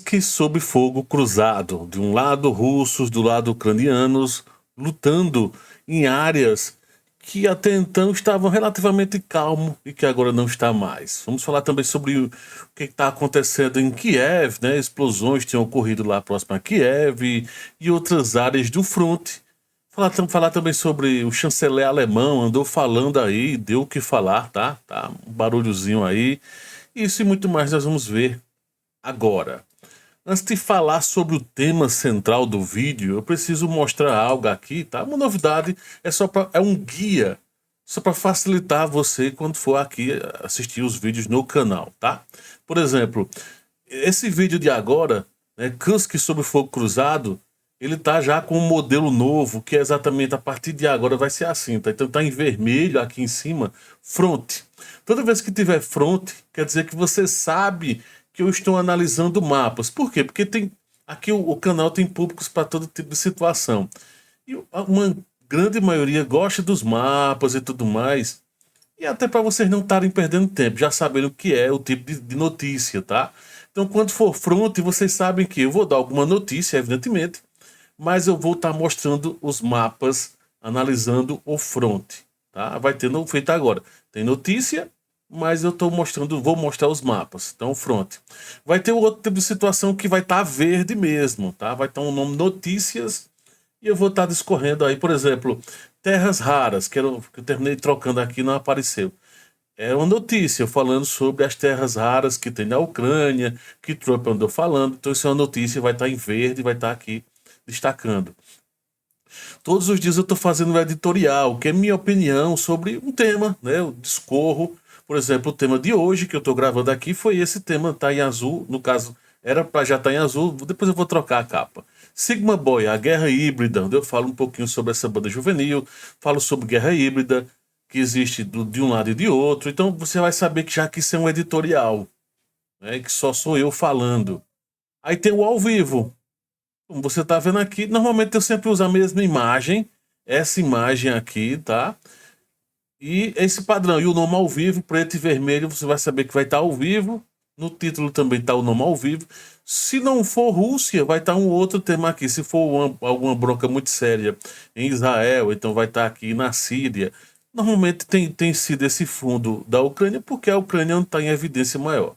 Que sob fogo cruzado, de um lado russos, do lado ucranianos, lutando em áreas que até então estavam relativamente calmo e que agora não está mais. Vamos falar também sobre o que está acontecendo em Kiev, né? Explosões tinham ocorrido lá próximo a Kiev e outras áreas do fronte. Falar também sobre o chanceler alemão, andou falando aí, deu o que falar, tá? Tá um barulhozinho aí. Isso e muito mais nós vamos ver agora. Antes de falar sobre o tema central do vídeo, eu preciso mostrar algo aqui, tá? Uma novidade, é um guia, só para facilitar você quando for aqui assistir os vídeos no canal, tá? Por exemplo, esse vídeo de agora, né, Kursk sob fogo cruzado, ele tá já com um modelo novo, que é exatamente a partir de agora vai ser assim, tá? Então tá em vermelho aqui em cima, front. Toda vez que tiver front, quer dizer que você sabe que eu estou analisando mapas. Por quê? Porque tem aqui o canal tem públicos para todo tipo de situação. E uma grande maioria gosta dos mapas e tudo mais. E até para vocês não estarem perdendo tempo, já sabendo o que é o tipo de notícia, tá? Então, quando for front, vocês sabem que eu vou dar alguma notícia, evidentemente, mas eu vou estar mostrando os mapas, analisando o front, tá? Vai ter no feito agora. Tem notícia, mas eu estou mostrando, vou mostrar os mapas. Então, front. Vai ter outro tipo de situação que vai estar verde mesmo, tá? Vai ter um nome notícias e eu vou estar discorrendo aí, por exemplo, terras raras, que eu terminei trocando aqui, não apareceu. É uma notícia falando sobre as terras raras que tem na Ucrânia, que Trump andou falando. Então, isso é uma notícia, vai estar em verde, vai estar aqui destacando. Todos os dias eu estou fazendo um editorial, que é minha opinião sobre um tema, né? Eu discorro. Por exemplo, o tema de hoje que eu estou gravando aqui foi esse tema, tá em azul. No caso, era para já estar em azul. Depois eu vou trocar a capa. Sigma Boy, a guerra híbrida, onde eu falo um pouquinho sobre essa banda juvenil, falo sobre guerra híbrida, que existe de um lado e de outro. Então você vai saber que já que isso é um editorial, né? Que só sou eu falando. Aí tem o ao vivo. Como você está vendo aqui, normalmente eu sempre uso a mesma imagem, essa imagem aqui, tá? E esse padrão, e o nome ao vivo, preto e vermelho, você vai saber que vai estar ao vivo. No título também está o nome ao vivo. Se não for Rússia, vai estar um outro tema aqui. Se for alguma bronca muito séria em Israel, então vai estar aqui na Síria. Normalmente tem sido esse fundo da Ucrânia, porque a Ucrânia não está em evidência maior.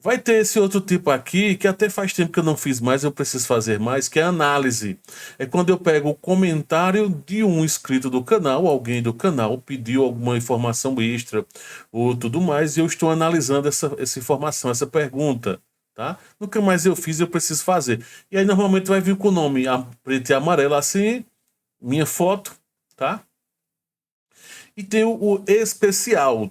Vai ter esse outro tipo aqui, que até faz tempo que eu não fiz mais, eu preciso fazer mais, que é análise. É quando eu pego o comentário de um inscrito do canal, alguém do canal pediu alguma informação extra ou tudo mais, e eu estou analisando essa informação, essa pergunta, tá? Nunca mais eu fiz, eu preciso fazer. E aí normalmente vai vir com o nome preto e amarelo assim, minha foto, tá? E tem o especial.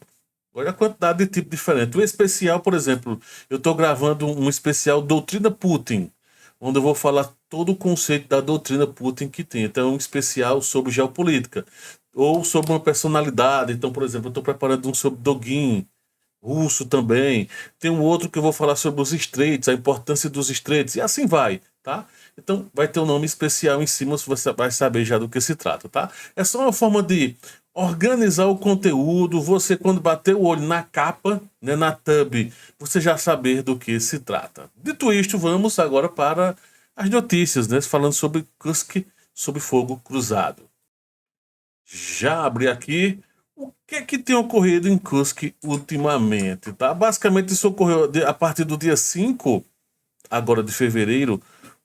Olha a quantidade de tipo diferente. O especial, por exemplo, eu estou gravando um especial Doutrina Putin, onde eu vou falar todo o conceito da doutrina Putin que tem. Então, um especial sobre geopolítica, ou sobre uma personalidade. Então, por exemplo, eu estou preparando um sobre Dogin, russo também. Tem um outro que eu vou falar sobre os estreitos, a importância dos estreitos, e assim vai, tá? Então vai ter um nome especial em cima, você vai saber já do que se trata, tá? É só uma forma de organizar o conteúdo, você quando bater o olho na capa, né, na thumb, você já saber do que se trata. Dito isto, vamos agora para as notícias, né, falando sobre Kursk, sobre fogo cruzado. Já abri aqui. O que é que tem ocorrido em Kursk ultimamente, tá? Basicamente isso ocorreu a partir do dia 5, agora de fevereiro,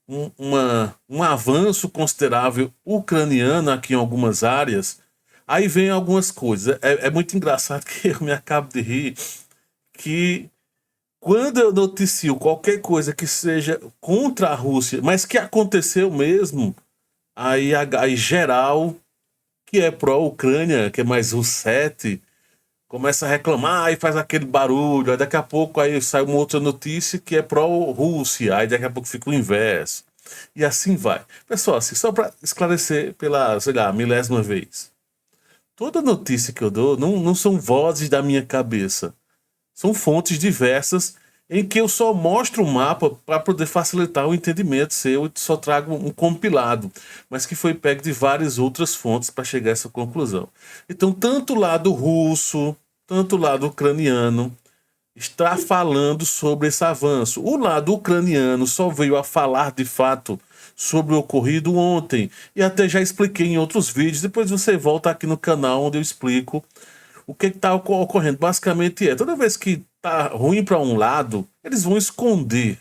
um avanço considerável ucraniano aqui em algumas áreas. Aí vem algumas coisas. É muito engraçado que eu me acabo de rir que quando eu noticio qualquer coisa que seja contra a Rússia, mas que aconteceu mesmo, aí geral que é pró-Ucrânia, que é mais o 7, começa a reclamar e faz aquele barulho. Aí daqui a pouco aí sai uma outra notícia que é pró-Rússia. Aí daqui a pouco fica o inverso. E assim vai. Pessoal, assim, só para esclarecer pela, sei lá, milésima vez. Toda notícia que eu dou não são vozes da minha cabeça. São fontes diversas em que eu só mostro o mapa para poder facilitar o entendimento seu e só trago um compilado, mas que foi pego de várias outras fontes para chegar a essa conclusão. Então, tanto o lado russo, tanto o lado ucraniano, está falando sobre esse avanço. O lado ucraniano só veio a falar de fato sobre o ocorrido ontem. E até já expliquei em outros vídeos. Depois você volta aqui no canal onde eu explico o que está ocorrendo. Basicamente toda vez que tá ruim para um lado, eles vão esconder.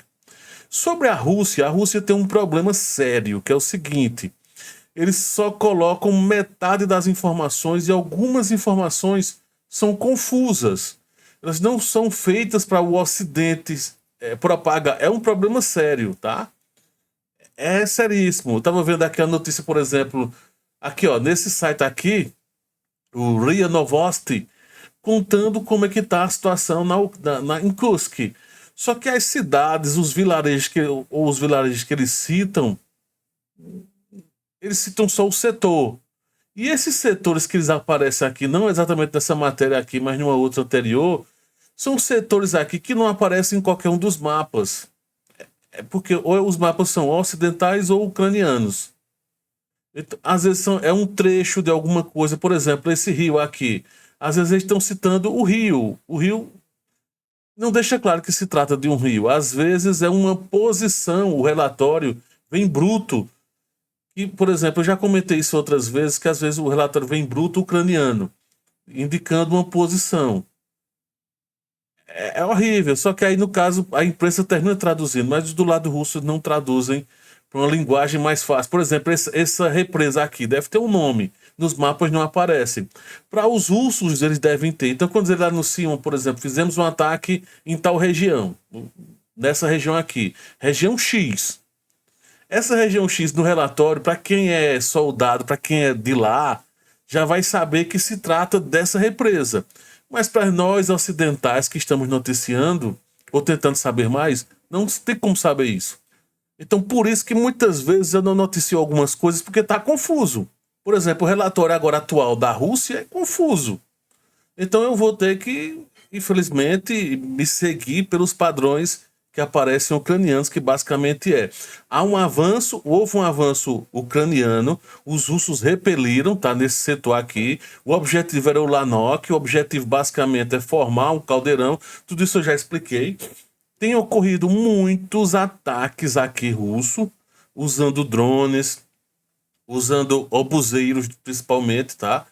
Sobre a Rússia tem um problema sério, que é o seguinte: eles só colocam metade das informações e algumas informações são confusas. Elas não são feitas para o Ocidente propagar. É um problema sério, tá? É seríssimo. Eu tava vendo aqui a notícia, por exemplo, aqui ó, nesse site aqui, o RIA Novosti, contando como é que tá a situação em Kursk. Só que as cidades, os vilarejos que eles citam só o setor. E esses setores que eles aparecem aqui, não exatamente nessa matéria aqui, mas numa outra anterior, são setores aqui que não aparecem em qualquer um dos mapas. É porque ou os mapas são ocidentais ou ucranianos. Então, às vezes é um trecho de alguma coisa, por exemplo, esse rio aqui. Às vezes eles estão citando o rio. O rio não deixa claro que se trata de um rio. Às vezes é uma posição, o relatório vem bruto. E, por exemplo, eu já comentei isso outras vezes, que às vezes o relatório vem bruto ucraniano, indicando uma posição. É horrível, só que aí no caso a imprensa termina traduzindo, mas do lado russo não traduzem para uma linguagem mais fácil. Por exemplo, essa represa aqui deve ter um nome, nos mapas não aparece. Para os russos eles devem ter. Então quando eles anunciam, por exemplo, fizemos um ataque em tal região, nessa região aqui, região X. Essa região X no relatório, para quem é soldado, para quem é de lá, já vai saber que se trata dessa represa. Mas para nós ocidentais que estamos noticiando, ou tentando saber mais, não tem como saber isso. Então, por isso que muitas vezes eu não noticio algumas coisas, porque está confuso. Por exemplo, o relatório agora atual da Rússia é confuso. Então eu vou ter que, infelizmente, me seguir pelos padrões que aparecem ucranianos, que basicamente houve um avanço ucraniano, os russos repeliram, tá, nesse setor aqui, o objetivo era o Lanok, o objetivo basicamente é formar um caldeirão, tudo isso eu já expliquei. Tem ocorrido muitos ataques aqui russo, usando drones, usando obuseiros principalmente, tá?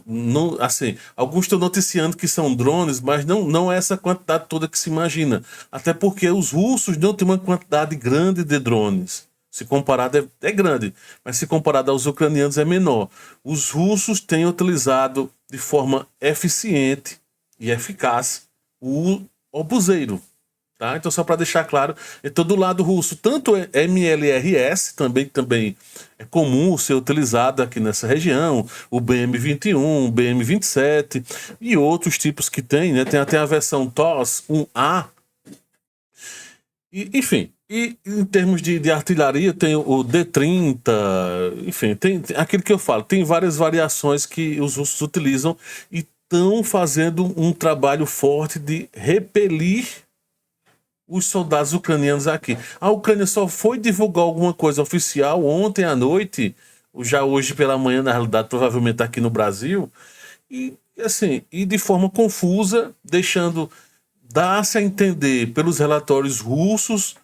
Não, assim, alguns estão noticiando que são drones, mas não é essa quantidade toda que se imagina. Até porque os russos não têm uma quantidade grande de drones. Se comparado é grande, mas se comparado aos ucranianos é menor. Os russos têm utilizado de forma eficiente e eficaz o obuseiro. Tá? Então, só para deixar claro, então do lado russo, tanto MLRS, também é comum ser utilizado aqui nessa região, o BM-21, o BM-27 e outros tipos que tem, né? Tem até a versão TOS 1A. Enfim, e em termos de artilharia, tem o D-30, enfim, tem aquilo que eu falo, tem várias variações que os russos utilizam e estão fazendo um trabalho forte de repelir os soldados ucranianos aqui. A Ucrânia só foi divulgar alguma coisa oficial ontem à noite, já hoje pela manhã, na realidade, provavelmente aqui no Brasil, e assim, e de forma confusa, dar-se a entender pelos relatórios russos,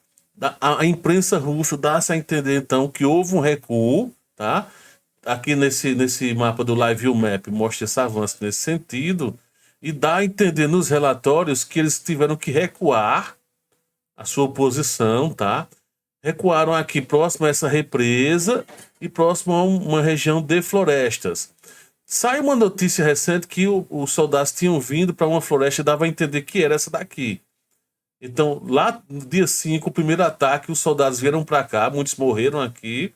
a imprensa russa dá-se a entender então que houve um recuo, tá? Aqui nesse mapa do Live Map mostra esse avanço nesse sentido, e dá a entender nos relatórios que eles tiveram que recuar a sua posição, tá? Recuaram aqui próximo a essa represa e próximo a uma região de florestas. Sai uma notícia recente que os soldados tinham vindo para uma floresta e dava a entender que era essa daqui. Então, lá no dia 5, o primeiro ataque, os soldados vieram para cá, muitos morreram aqui,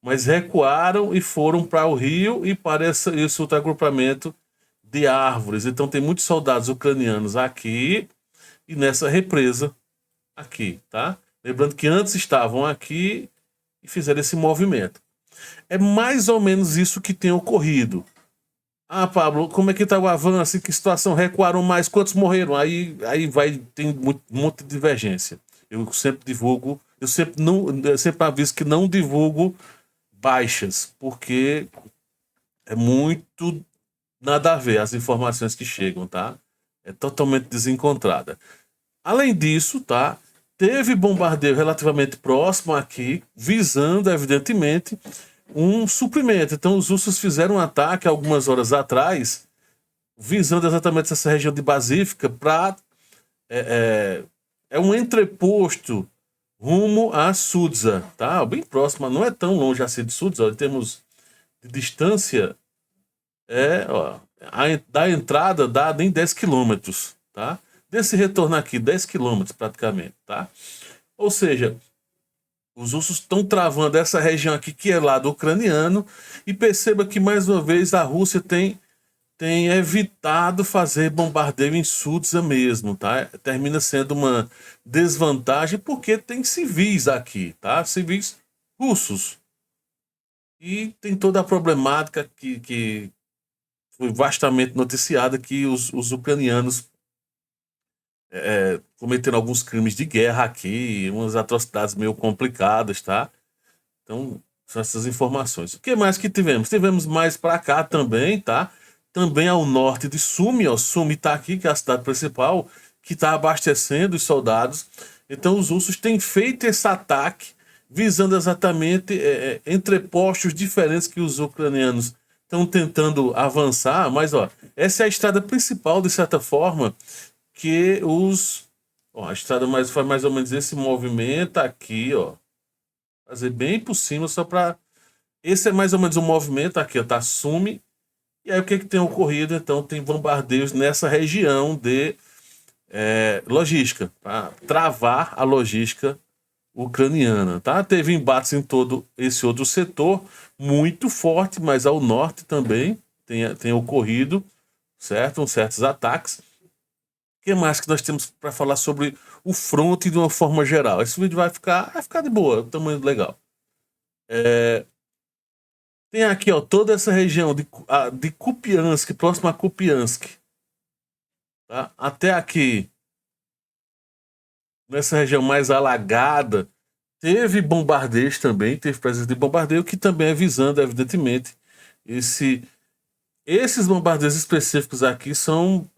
mas recuaram e foram para o rio e para esse outro agrupamento de árvores. Então, tem muitos soldados ucranianos aqui e nessa represa aqui, tá? Lembrando que antes estavam aqui e fizeram esse movimento. É mais ou menos isso que tem ocorrido. Ah, Pablo, como é que tá o avanço? Em que situação? Recuaram mais? Quantos morreram? Aí tem um monte de divergência. Eu sempre divulgo, eu sempre aviso que não divulgo baixas, porque é muito nada a ver as informações que chegam, tá? é totalmente desencontrada. Além disso, tá? Teve bombardeio relativamente próximo aqui, visando, evidentemente, um suprimento. Então, os russos fizeram um ataque algumas horas atrás, visando exatamente essa região de Basífica, para. É um entreposto rumo a Sudza, tá? Bem próximo, não é tão longe assim de Sudza, em termos de distância, ó, da entrada dada em 10 quilômetros, tá? Desse retorno aqui, 10 quilômetros praticamente, tá? Ou seja, os russos estão travando essa região aqui que é lado ucraniano, e perceba que mais uma vez a Rússia tem evitado fazer bombardeio em Sudza mesmo, tá? Termina sendo uma desvantagem porque tem civis aqui, tá? Civis russos. E tem toda a problemática que foi vastamente noticiada, que os ucranianos cometendo alguns crimes de guerra aqui, umas atrocidades meio complicadas, tá? Então, são essas informações. O que mais que tivemos? Tivemos mais para cá também, tá? Também ao norte de Sumi, ó. Sumi tá aqui, que é a cidade principal, que está abastecendo os soldados. Então, os russos têm feito esse ataque, visando exatamente entrepostos diferentes que os ucranianos estão tentando avançar. Mas, ó, essa é a estrada principal, de certa forma, que os... Ó, a estrada faz mais ou menos esse movimento aqui, ó. Fazer bem por cima, só para... Esse é mais ou menos o movimento aqui, ó, tá? Sumi. E aí o que tem ocorrido? Então, tem bombardeios nessa região de logística, para travar a logística ucraniana, tá? Teve embates em todo esse outro setor, muito forte, mas ao norte também tem ocorrido, certo? Certos ataques. O que mais que nós temos para falar sobre o fronte de uma forma geral? Esse vídeo vai ficar de boa, tamanho legal. Tem aqui, ó, toda essa região de Kupiansk, próximo a Kupiansk, tá? Até aqui, nessa região mais alagada, teve bombardeios também, teve presença de bombardeio, que também é visando, evidentemente, esses bombardeios específicos aqui são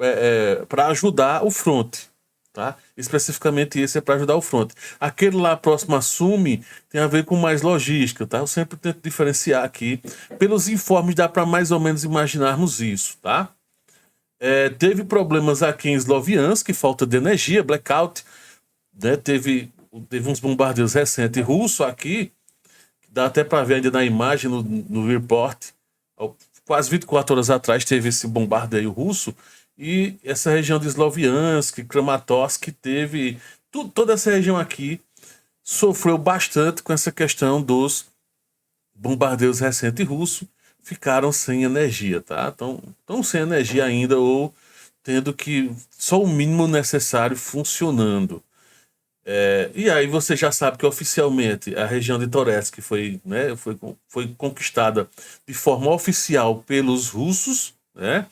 para ajudar o fronte, tá? Especificamente esse é para ajudar o fronte. Aquele lá próximo a Sumi tem a ver com mais logística, tá? Eu sempre tento diferenciar aqui. Pelos informes dá para mais ou menos imaginarmos isso, tá? Teve problemas aqui em Sloviansk, falta de energia, blackout, né? Teve uns bombardeios recentes russos aqui, que dá até para ver ainda na imagem, no report. Quase 24 horas atrás teve esse bombardeio russo, e essa região de Sloviansk, Kramatorsk, teve... Toda essa região aqui sofreu bastante com essa questão dos bombardeios recentes russos, ficaram sem energia, tá? Estão sem energia ainda, ou tendo que só o mínimo necessário funcionando. E aí você já sabe que oficialmente a região de Toretsk foi conquistada de forma oficial pelos russos, né?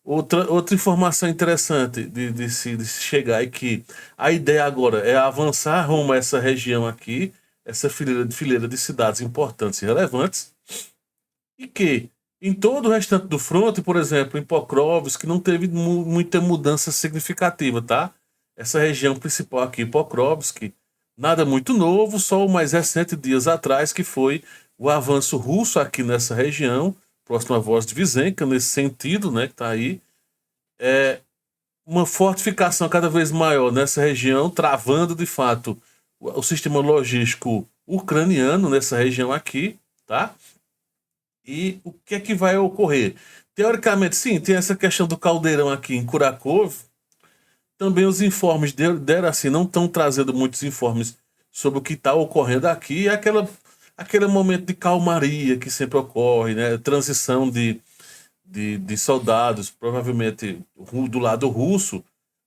Outra informação interessante de se chegar é que a ideia agora é avançar rumo a essa região aqui, essa fileira de cidades importantes e relevantes, e que em todo o restante do fronte, por exemplo, em Pokrovsk, não teve muita mudança significativa, tá? Essa região principal aqui, Pokrovsk, nada muito novo, só o mais recente, dias atrás, que foi o avanço russo aqui nessa região, próximo à Voz de Vizenka, nesse sentido, né, que está aí. Uma fortificação cada vez maior nessa região, travando, de fato, o sistema logístico ucraniano nessa região aqui, tá? E o que é que vai ocorrer? Teoricamente, sim, tem essa questão do caldeirão aqui em Kurakov. Também os informes deram assim, não estão trazendo muitos informes sobre o que está ocorrendo aqui. É aquele momento de calmaria que sempre ocorre, né? Transição de soldados, provavelmente do lado russo,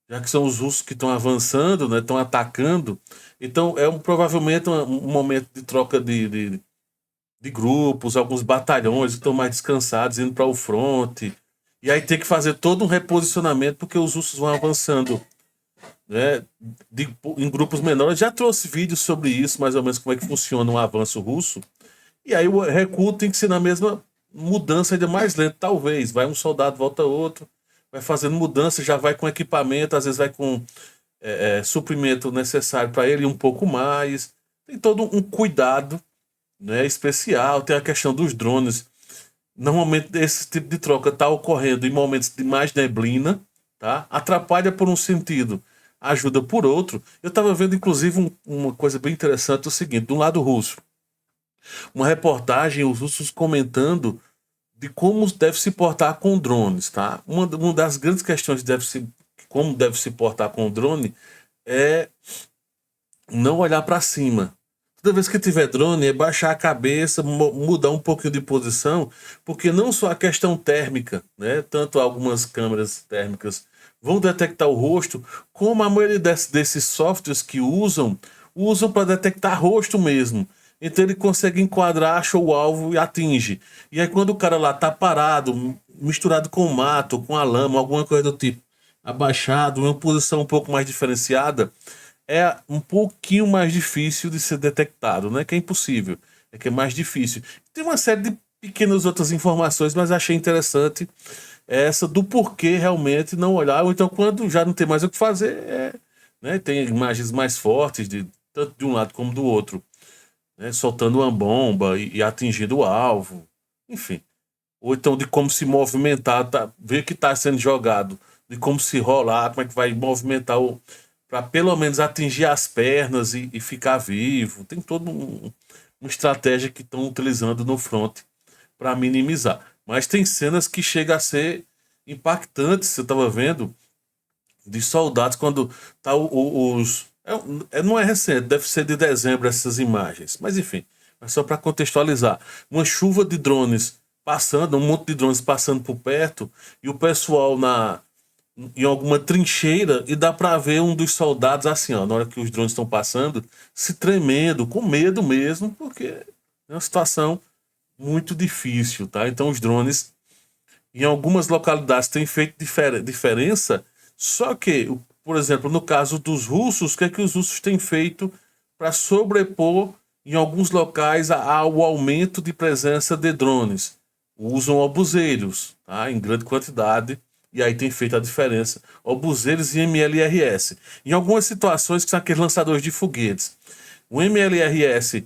já que são os russos que estão avançando, né? Estão atacando. Então provavelmente um momento de troca de grupos, alguns batalhões estão mais descansados, indo para o fronte. E aí tem que fazer todo um reposicionamento, porque os russos vão avançando, né, em grupos menores. Já trouxe vídeos sobre isso, mais ou menos como é que funciona um avanço russo. E aí o recuo tem que ser na mesma mudança, ainda mais lento, talvez. Vai um soldado, volta outro. vai fazendo mudança, já vai com equipamento, às vezes vai com suprimento necessário para ele e um pouco mais. Tem todo um cuidado, né, especial. Tem a questão dos drones. Normalmente esse tipo de troca está ocorrendo em momentos de mais neblina, tá? Atrapalha por um sentido, ajuda por outro. Eu estava vendo, inclusive, uma coisa bem interessante, o seguinte, do lado russo. Uma reportagem, os russos comentando de como deve se portar com drones, tá? Uma das grandes questões como deve se portar com o drone é não olhar para cima. Toda vez que tiver drone, é baixar a cabeça, mudar um pouquinho de posição, porque não só a questão térmica, né? Tanto algumas câmeras térmicas vão detectar o rosto, como a maioria desses softwares que usam para detectar rosto mesmo. Então ele consegue enquadrar, acha o alvo e atinge. E aí quando o cara lá tá parado, misturado com o mato, com a lama, alguma coisa do tipo, abaixado, em uma posição um pouco mais diferenciada, é um pouquinho mais difícil de ser detectado, não é que é impossível, é que é mais difícil. Tem uma série de pequenas outras informações, mas achei interessante essa do porquê realmente não olhar, ou então quando já não tem mais o que fazer, né, tem imagens mais fortes, tanto de um lado como do outro, né, soltando uma bomba e atingindo o alvo, enfim. Ou então de como se movimentar, ver que está sendo jogado, de como se rolar, como é que vai movimentar para pelo menos atingir as pernas e ficar vivo. Tem toda uma estratégia que estão utilizando no front para minimizar. Mas tem cenas que chega a ser impactantes. Você estava vendo de soldados quando tá os. Não é recente, deve ser de dezembro essas imagens. Mas enfim, mas só para contextualizar. Uma chuva de drones passando, um monte de drones passando por perto, e o pessoal em alguma trincheira, e dá para ver um dos soldados assim, ó, na hora que os drones estão passando, se tremendo, com medo mesmo, porque é uma situação muito difícil, tá? Então os drones em algumas localidades têm feito diferença, só que, por exemplo, no caso dos russos, o que é que os russos têm feito para sobrepor em alguns locais ao aumento de presença de drones? Usam obuseiros, tá? Em grande quantidade, e aí tem feito a diferença. Obuseiros e MLRS. Em algumas situações que são aqueles lançadores de foguetes. O MLRS,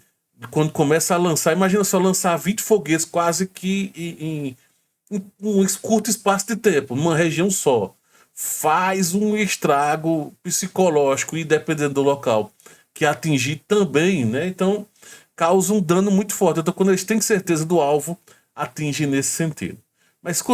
quando começa a lançar, imagina só lançar 20 foguetes quase que em um curto espaço de tempo, numa região só. Faz um estrago psicológico e, dependendo do local, que atingir também, né? Então, causa um dano muito forte. Então, quando eles têm certeza do alvo, atingem nesse sentido. Mas